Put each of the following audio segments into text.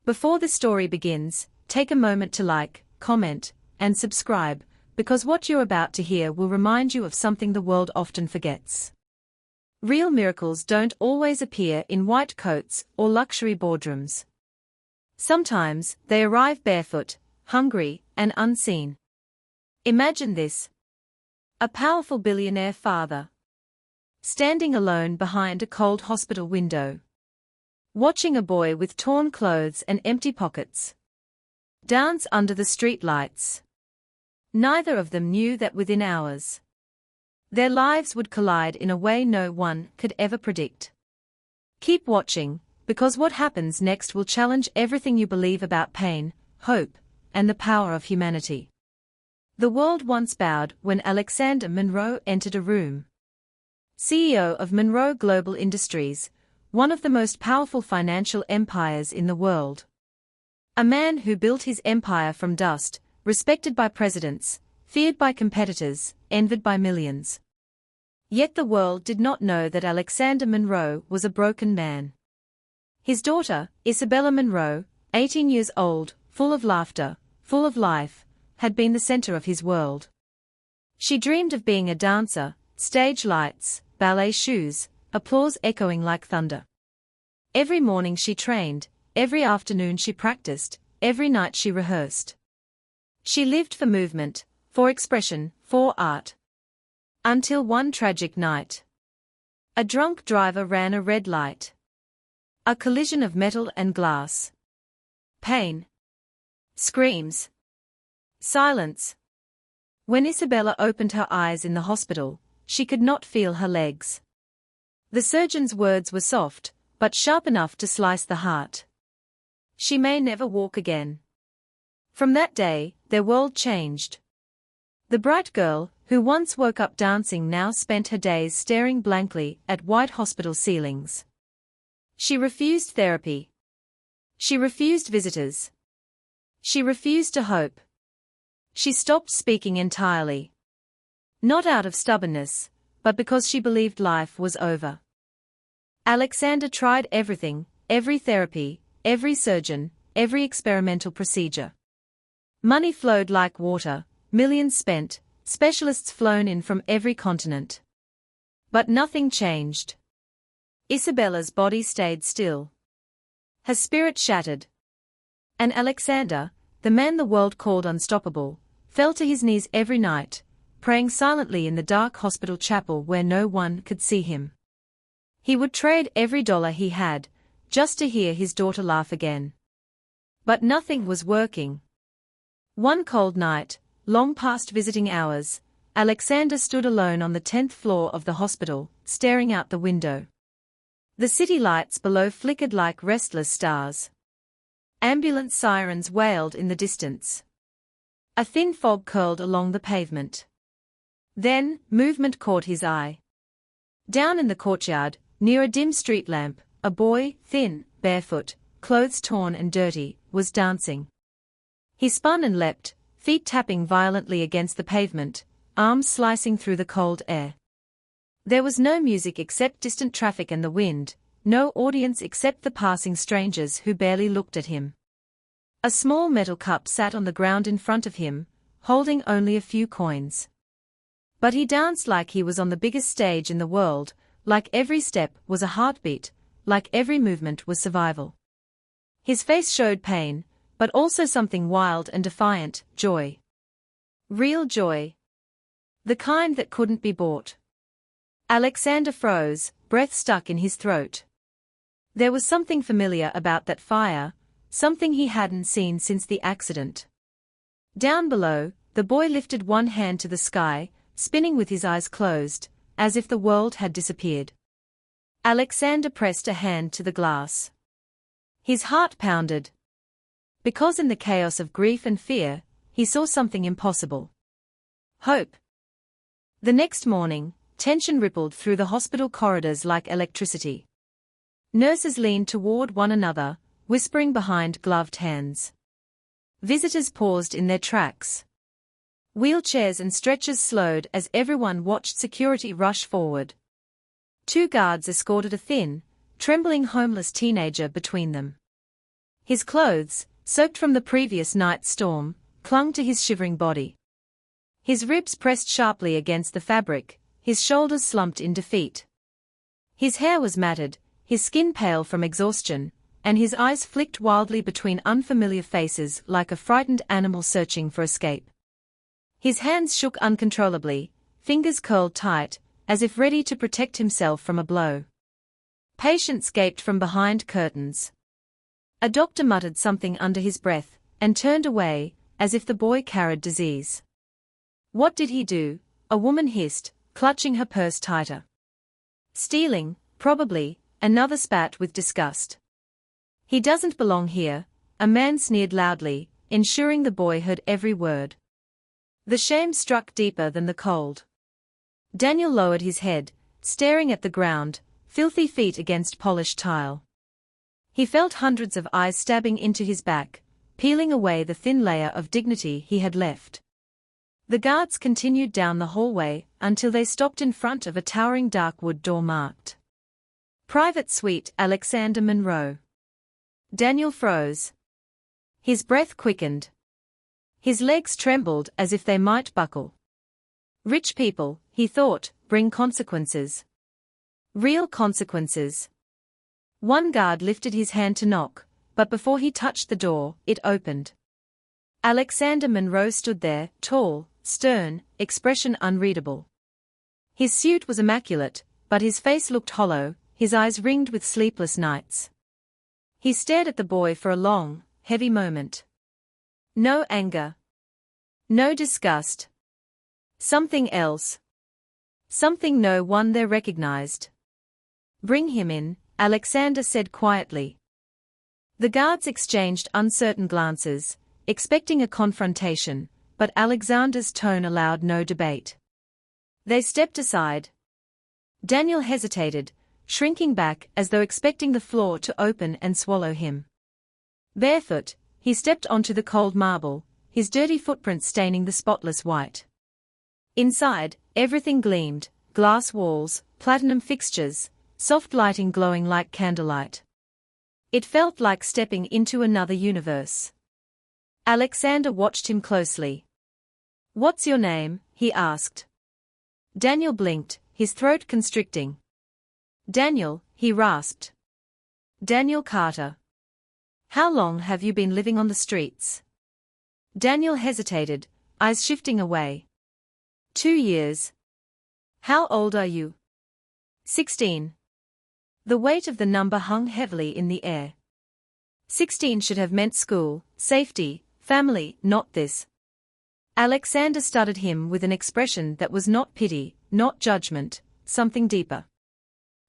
Before the story begins, take a moment to like, comment, and subscribe, because what you're about to hear will remind you of something the world often forgets. Real miracles don't always appear in white coats or luxury boardrooms. Sometimes, they arrive barefoot, hungry, and unseen. Imagine this. A powerful billionaire father, standing alone behind a cold hospital window, watching a boy with torn clothes and empty pockets dance under the street lights. Neither of them knew that within hours, their lives would collide in a way no one could ever predict. Keep watching, because what happens next will challenge everything you believe about pain, hope, and the power of humanity. The world once bowed when Alexander Monroe entered a room. CEO of Monroe Global Industries, one of the most powerful financial empires in the world. A man who built his empire from dust, respected by presidents, feared by competitors, envied by millions. Yet the world did not know that Alexander Monroe was a broken man. His daughter, Isabella Monroe, 18 years old, full of laughter, full of life, had been the center of his world. She dreamed of being a dancer, stage lights, ballet shoes, applause echoing like thunder. Every morning she trained, every afternoon she practiced, every night she rehearsed. She lived for movement, for expression, for art. Until one tragic night. A drunk driver ran a red light. A collision of metal and glass. Pain. Screams. Silence. When Isabella opened her eyes in the hospital, she could not feel her legs. The surgeon's words were soft, but sharp enough to slice the heart. She may never walk again. From that day, their world changed. The bright girl, who once woke up dancing, now spent her days staring blankly at white hospital ceilings. She refused therapy. She refused visitors. She refused to hope. She stopped speaking entirely. Not out of stubbornness, but because she believed life was over. Alexander tried everything, every therapy, every surgeon, every experimental procedure. Money flowed like water, millions spent, specialists flown in from every continent. But nothing changed. Isabella's body stayed still. Her spirit shattered. And Alexander, the man the world called unstoppable, fell to his knees every night, praying silently in the dark hospital chapel where no one could see him. He would trade every dollar he had, just to hear his daughter laugh again. But nothing was working. One cold night, long past visiting hours, Alexander stood alone on the 10th floor of the hospital, staring out the window. The city lights below flickered like restless stars. Ambulance sirens wailed in the distance. A thin fog curled along the pavement. Then, movement caught his eye. Down in the courtyard, near a dim street lamp, a boy, thin, barefoot, clothes torn and dirty, was dancing. He spun and leapt, feet tapping violently against the pavement, arms slicing through the cold air. There was no music except distant traffic and the wind, no audience except the passing strangers who barely looked at him. A small metal cup sat on the ground in front of him, holding only a few coins. But he danced like he was on the biggest stage in the world, like every step was a heartbeat, like every movement was survival. His face showed pain, but also something wild and defiant, joy. Real joy. The kind that couldn't be bought. Alexander froze, breath stuck in his throat. There was something familiar about that fire, something he hadn't seen since the accident. Down below, the boy lifted one hand to the sky, spinning with his eyes closed, as if the world had disappeared. Alexander pressed a hand to the glass. His heart pounded. Because in the chaos of grief and fear, he saw something impossible. Hope. The next morning, tension rippled through the hospital corridors like electricity. Nurses leaned toward one another, whispering behind gloved hands. Visitors paused in their tracks. Wheelchairs and stretchers slowed as everyone watched security rush forward. 2 guards escorted a thin, trembling homeless teenager between them. His clothes, soaked from the previous night's storm, clung to his shivering body. His ribs pressed sharply against the fabric, his shoulders slumped in defeat. His hair was matted, his skin pale from exhaustion, and his eyes flicked wildly between unfamiliar faces like a frightened animal searching for escape. His hands shook uncontrollably, fingers curled tight, as if ready to protect himself from a blow. Patients gaped from behind curtains. A doctor muttered something under his breath, and turned away, as if the boy carried disease. "What did he do?" a woman hissed, clutching her purse tighter. "Stealing, probably," another spat with disgust. "He doesn't belong here," a man sneered loudly, ensuring the boy heard every word. The shame struck deeper than the cold. Daniel lowered his head, staring at the ground, filthy feet against polished tile. He felt hundreds of eyes stabbing into his back, peeling away the thin layer of dignity he had left. The guards continued down the hallway until they stopped in front of a towering dark wood door marked Private Suite Alexander Monroe. Daniel froze. His breath quickened. His legs trembled as if they might buckle. Rich people, he thought, bring consequences. Real consequences. One guard lifted his hand to knock, but before he touched the door, it opened. Alexander Monroe stood there, tall, stern, expression unreadable. His suit was immaculate, but his face looked hollow, his eyes ringed with sleepless nights. He stared at the boy for a long, heavy moment. No anger. No disgust. Something else. Something no one there recognized. "Bring him in," Alexander said quietly. The guards exchanged uncertain glances, expecting a confrontation, but Alexander's tone allowed no debate. They stepped aside. Daniel hesitated, shrinking back as though expecting the floor to open and swallow him. Barefoot, he stepped onto the cold marble, his dirty footprints staining the spotless white. Inside, everything gleamed, glass walls, platinum fixtures, soft lighting glowing like candlelight. It felt like stepping into another universe. Alexander watched him closely. "What's your name?" he asked. Daniel blinked, his throat constricting. "Daniel," he rasped. "Daniel Carter. How long have you been living on the streets?" Daniel hesitated, eyes shifting away. 2 years. "How old are you?" 16. The weight of the number hung heavily in the air. 16 should have meant school, safety, family, not this. Alexander studied him with an expression that was not pity, not judgment, something deeper.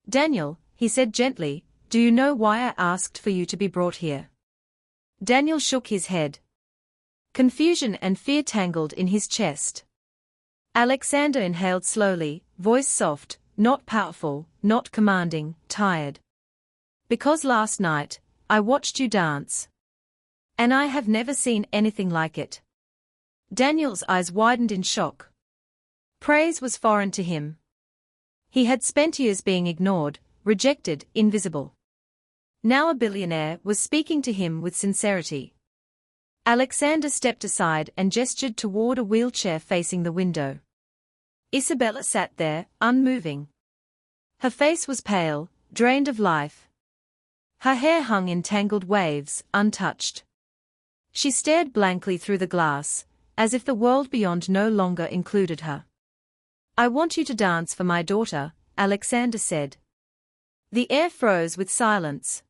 "Daniel," he said gently, "do you know why I asked for you to be brought here?" Daniel shook his head. Confusion and fear tangled in his chest. Alexander inhaled slowly, voice soft, not powerful, not commanding, tired. "Because last night, I watched you dance. And I have never seen anything like it." Daniel's eyes widened in shock. Praise was foreign to him. He had spent years being ignored, rejected, invisible. Now a billionaire was speaking to him with sincerity. Alexander stepped aside and gestured toward a wheelchair facing the window. Isabella sat there, unmoving. Her face was pale, drained of life. Her hair hung in tangled waves, untouched. She stared blankly through the glass, as if the world beyond no longer included her. "I want you to dance for my daughter," Alexander said. The air froze with silence.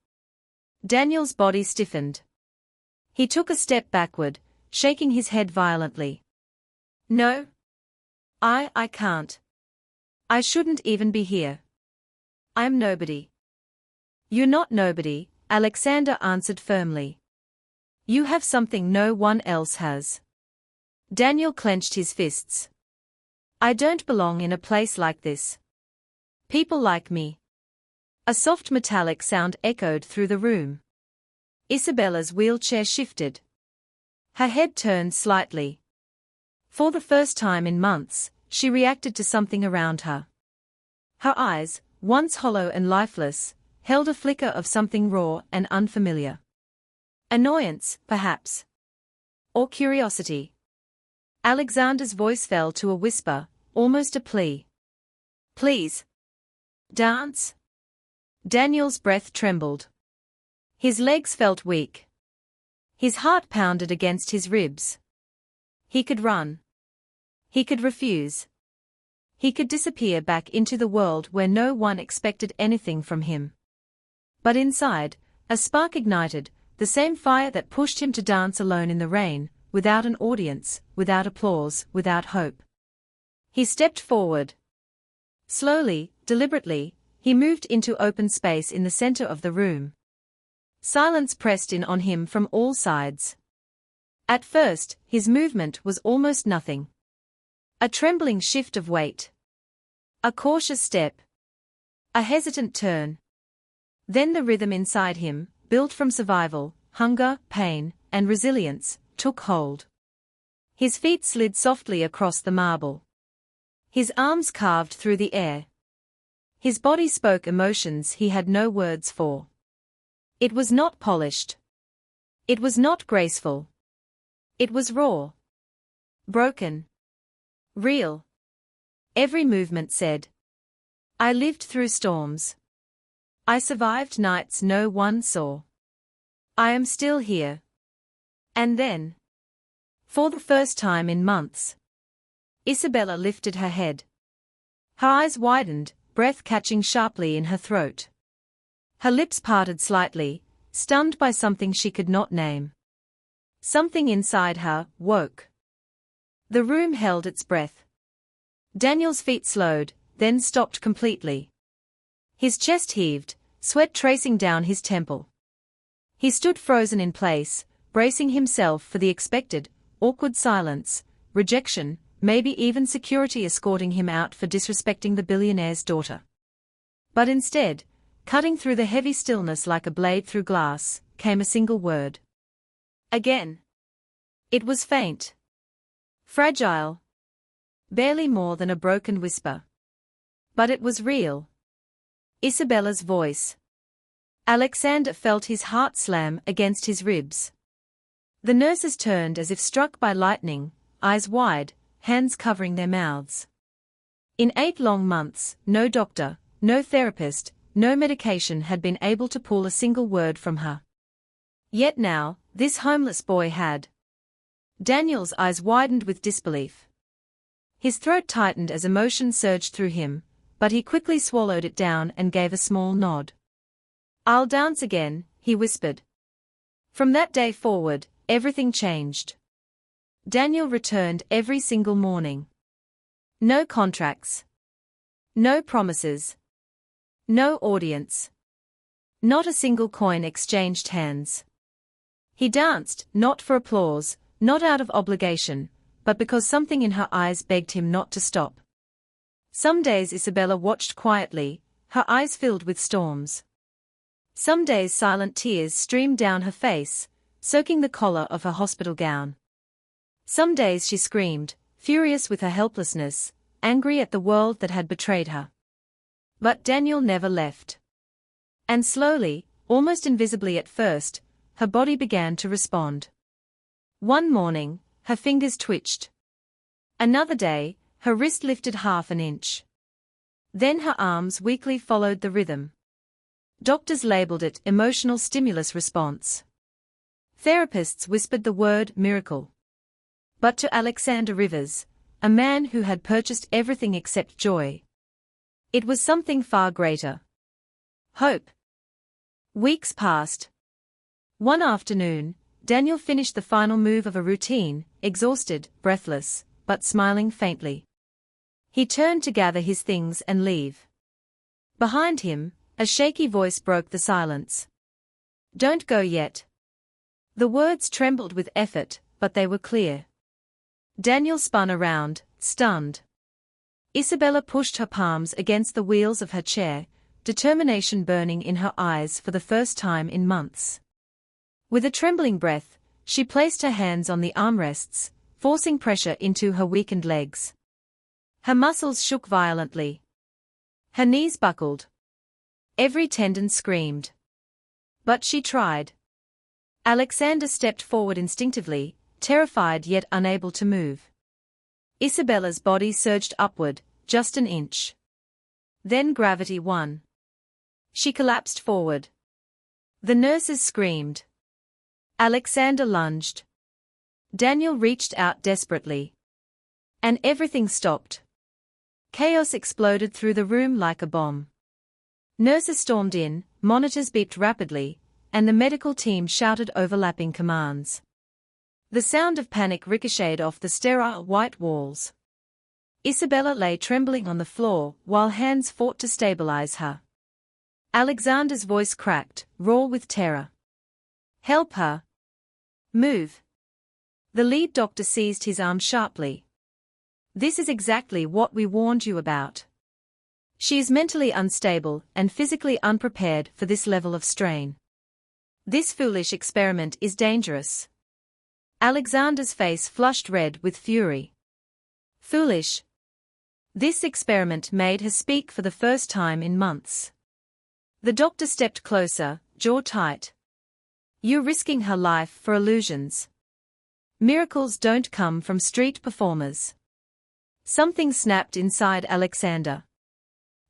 Daniel's body stiffened. He took a step backward, shaking his head violently. "No. I can't. I shouldn't even be here. I'm nobody." "You're not nobody," Alexander answered firmly. "You have something no one else has." Daniel clenched his fists. "I don't belong in a place like this. People like me." A soft metallic sound echoed through the room. Isabella's wheelchair shifted. Her head turned slightly. For the first time in months, she reacted to something around her. Her eyes, once hollow and lifeless, held a flicker of something raw and unfamiliar. Annoyance, perhaps. Or curiosity. Alexander's voice fell to a whisper, almost a plea. Please. Dance? Daniel's breath trembled. His legs felt weak. His heart pounded against his ribs. He could run. He could refuse. He could disappear back into the world where no one expected anything from him. But inside, a spark ignited, the same fire that pushed him to dance alone in the rain, without an audience, without applause, without hope. He stepped forward. Slowly, deliberately, he moved into open space in the center of the room. Silence pressed in on him from all sides. At first, his movement was almost nothing. A trembling shift of weight. A cautious step. A hesitant turn. Then the rhythm inside him, built from survival, hunger, pain, and resilience, took hold. His feet slid softly across the marble. His arms carved through the air. His body spoke emotions he had no words for. It was not polished. It was not graceful. It was raw. Broken. Real. Every movement said, I lived through storms. I survived nights no one saw. I am still here. And then, for the first time in months, Isabella lifted her head. Her eyes widened, breath catching sharply in her throat. Her lips parted slightly, stunned by something she could not name. Something inside her woke. The room held its breath. Daniel's feet slowed, then stopped completely. His chest heaved, sweat tracing down his temple. He stood frozen in place, bracing himself for the expected, awkward silence, rejection, maybe even security escorting him out for disrespecting the billionaire's daughter. But instead, cutting through the heavy stillness like a blade through glass, came a single word. Again. It was faint. Fragile. Barely more than a broken whisper. But it was real. Isabella's voice. Alexander felt his heart slam against his ribs. The nurses turned as if struck by lightning, eyes wide, hands covering their mouths. In 8 long months, no doctor, no therapist, no medication had been able to pull a single word from her. Yet now, this homeless boy had. Daniel's eyes widened with disbelief. His throat tightened as emotion surged through him, but he quickly swallowed it down and gave a small nod. I'll dance again, he whispered. From that day forward, everything changed. Daniel returned every single morning. No contracts. No promises. No audience. Not a single coin exchanged hands. He danced, not for applause, not out of obligation, but because something in her eyes begged him not to stop. Some days Isabella watched quietly, her eyes filled with storms. Some days silent tears streamed down her face, soaking the collar of her hospital gown. Some days she screamed, furious with her helplessness, angry at the world that had betrayed her. But Daniel never left. And slowly, almost invisibly at first, her body began to respond. One morning, her fingers twitched. Another day, her wrist lifted half an inch. Then her arms weakly followed the rhythm. Doctors labeled it emotional stimulus response. Therapists whispered the word miracle. But to Alexander Rivers, a man who had purchased everything except joy, it was something far greater. Hope. Weeks passed. One afternoon, Daniel finished the final move of a routine, exhausted, breathless, but smiling faintly. He turned to gather his things and leave. Behind him, a shaky voice broke the silence. Don't go yet. The words trembled with effort, but they were clear. Daniel spun around, stunned. Isabella pushed her palms against the wheels of her chair, determination burning in her eyes for the first time in months. With a trembling breath, she placed her hands on the armrests, forcing pressure into her weakened legs. Her muscles shook violently. Her knees buckled. Every tendon screamed. But she tried. Alexander stepped forward instinctively, terrified yet unable to move. Isabella's body surged upward, just an inch. Then gravity won. She collapsed forward. The nurses screamed. Alexander lunged. Daniel reached out desperately. And everything stopped. Chaos exploded through the room like a bomb. Nurses stormed in, monitors beeped rapidly, and the medical team shouted overlapping commands. The sound of panic ricocheted off the sterile white walls. Isabella lay trembling on the floor while hands fought to stabilize her. Alexander's voice cracked, raw with terror. "Help her! Move!" The lead doctor seized his arm sharply. "This is exactly what we warned you about. She is mentally unstable and physically unprepared for this level of strain. This foolish experiment is dangerous." Alexander's face flushed red with fury. Foolish. This experiment made her speak for the first time in months. The doctor stepped closer, jaw tight. "You're risking her life for illusions. Miracles don't come from street performers." Something snapped inside Alexander.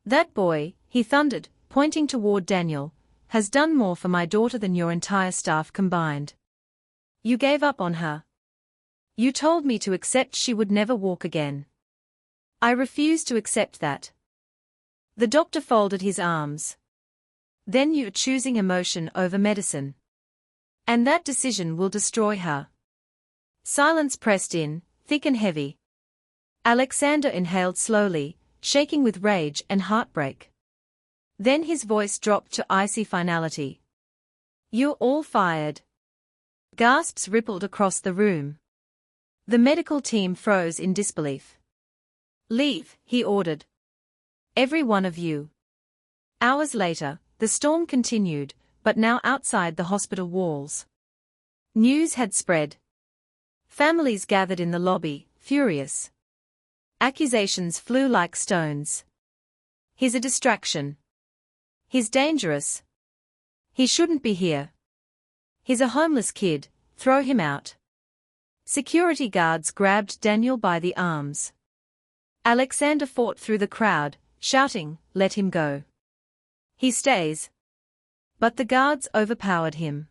"That boy," he thundered, pointing toward Daniel, "has done more for my daughter than your entire staff combined. You gave up on her. You told me to accept she would never walk again. I refuse to accept that." The doctor folded his arms. "Then you're choosing emotion over medicine. And that decision will destroy her." Silence pressed in, thick and heavy. Alexander inhaled slowly, shaking with rage and heartbreak. Then his voice dropped to icy finality. "You're all fired." Gasps rippled across the room. The medical team froze in disbelief. "Leave," he ordered. "Every one of you." Hours later, the storm continued, but now outside the hospital walls. News had spread. Families gathered in the lobby, furious. Accusations flew like stones. "He's a distraction. He's dangerous. He shouldn't be here. He's a homeless kid, throw him out." Security guards grabbed Daniel by the arms. Alexander fought through the crowd, shouting, "Let him go. He stays." But the guards overpowered him.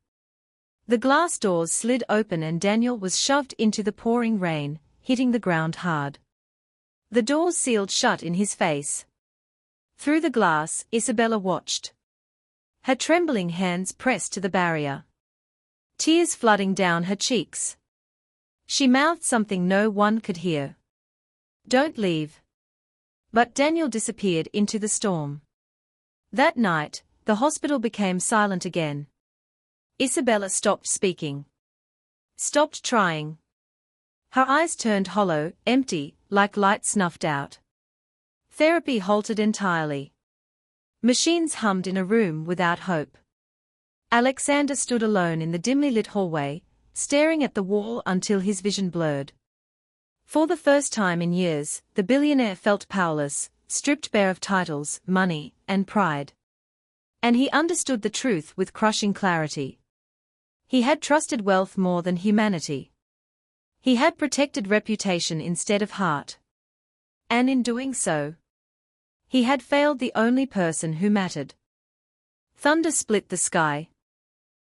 The glass doors slid open and Daniel was shoved into the pouring rain, hitting the ground hard. The doors sealed shut in his face. Through the glass, Isabella watched. Her trembling hands pressed to the barrier. Tears flooding down her cheeks. She mouthed something no one could hear. "Don't leave." But Daniel disappeared into the storm. That night, the hospital became silent again. Isabella stopped speaking. Stopped trying. Her eyes turned hollow, empty, like light snuffed out. Therapy halted entirely. Machines hummed in a room without hope. Alexander stood alone in the dimly lit hallway, staring at the wall until his vision blurred. For the first time in years, the billionaire felt powerless, stripped bare of titles, money, and pride. And he understood the truth with crushing clarity. He had trusted wealth more than humanity. He had protected reputation instead of heart. And in doing so, he had failed the only person who mattered. Thunder split the sky.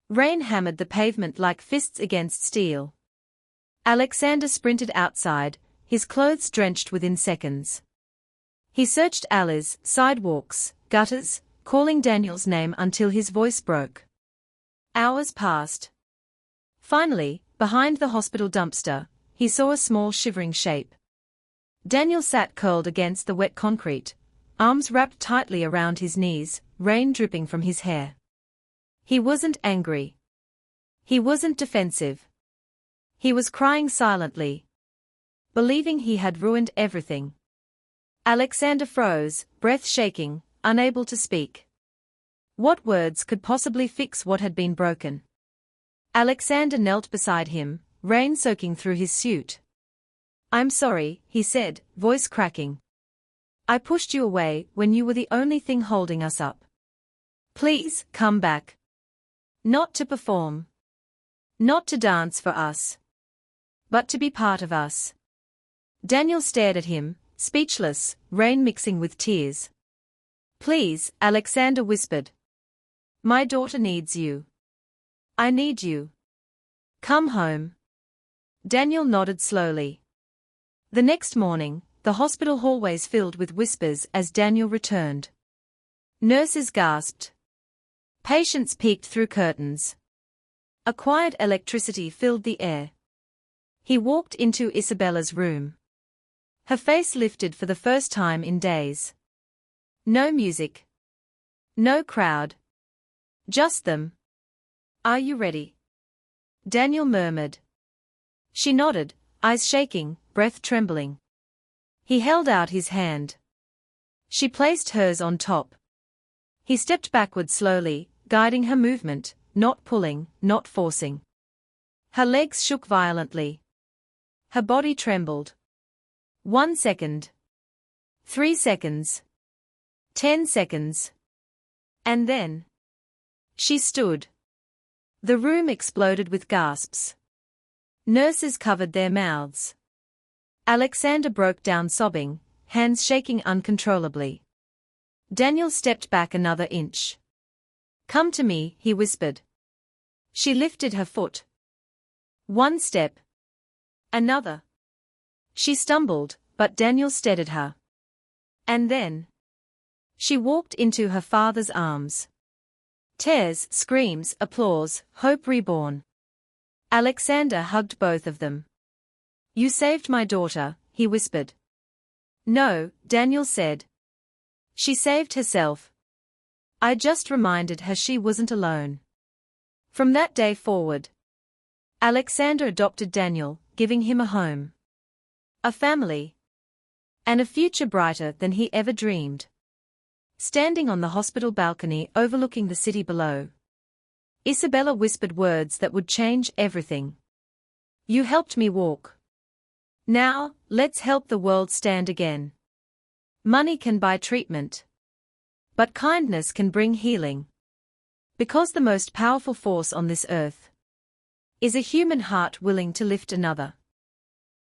Rain hammered the pavement like fists against steel. Alexander sprinted outside, his clothes drenched within seconds. He searched alleys, sidewalks, gutters, calling Daniel's name until his voice broke. Hours passed. Finally, behind the hospital dumpster, he saw a small shivering shape. Daniel sat curled against the wet concrete, arms wrapped tightly around his knees, rain dripping from his hair. He wasn't angry. He wasn't defensive. He was crying silently, believing he had ruined everything. Alexander froze, breath shaking, unable to speak. What words could possibly fix what had been broken? Alexander knelt beside him, rain soaking through his suit. "I'm sorry," he said, voice cracking. "I pushed you away when you were the only thing holding us up. Please, come back. Not to perform. Not to dance for us, but to be part of us. Daniel stared at him, speechless, rain mixing with tears. Please, Alexander whispered. My daughter needs you. I need you. Come home. Daniel nodded slowly. The next morning, the hospital hallways filled with whispers as Daniel returned. Nurses gasped. Patients peeked through curtains. A quiet electricity filled the air. He walked into Isabella's room. Her face lifted for the first time in days. No music. No crowd. Just them. Are you ready? Daniel murmured. She nodded, eyes shaking, breath trembling. He held out his hand. She placed hers on top. He stepped backward slowly, guiding her movement, not pulling, not forcing. Her legs shook violently. Her body trembled. 1 second. 3 seconds. 10 seconds. And then she stood. The room exploded with gasps. Nurses covered their mouths. Alexander broke down sobbing, hands shaking uncontrollably. Daniel stepped back another inch. Come to me, he whispered. She lifted her foot. 1 step. Another. She stumbled, but Daniel steadied her. And then she walked into her father's arms. Tears, screams, applause, hope reborn. Alexander hugged both of them. You saved my daughter, he whispered. No, Daniel said. She saved herself. I just reminded her she wasn't alone. From that day forward, Alexander adopted Daniel, giving him a home, a family, and a future brighter than he ever dreamed. Standing on the hospital balcony overlooking the city below, Isabella whispered words that would change everything. You helped me walk. Now, let's help the world stand again. Money can buy treatment, but kindness can bring healing. Because the most powerful force on this earth is a human heart willing to lift another.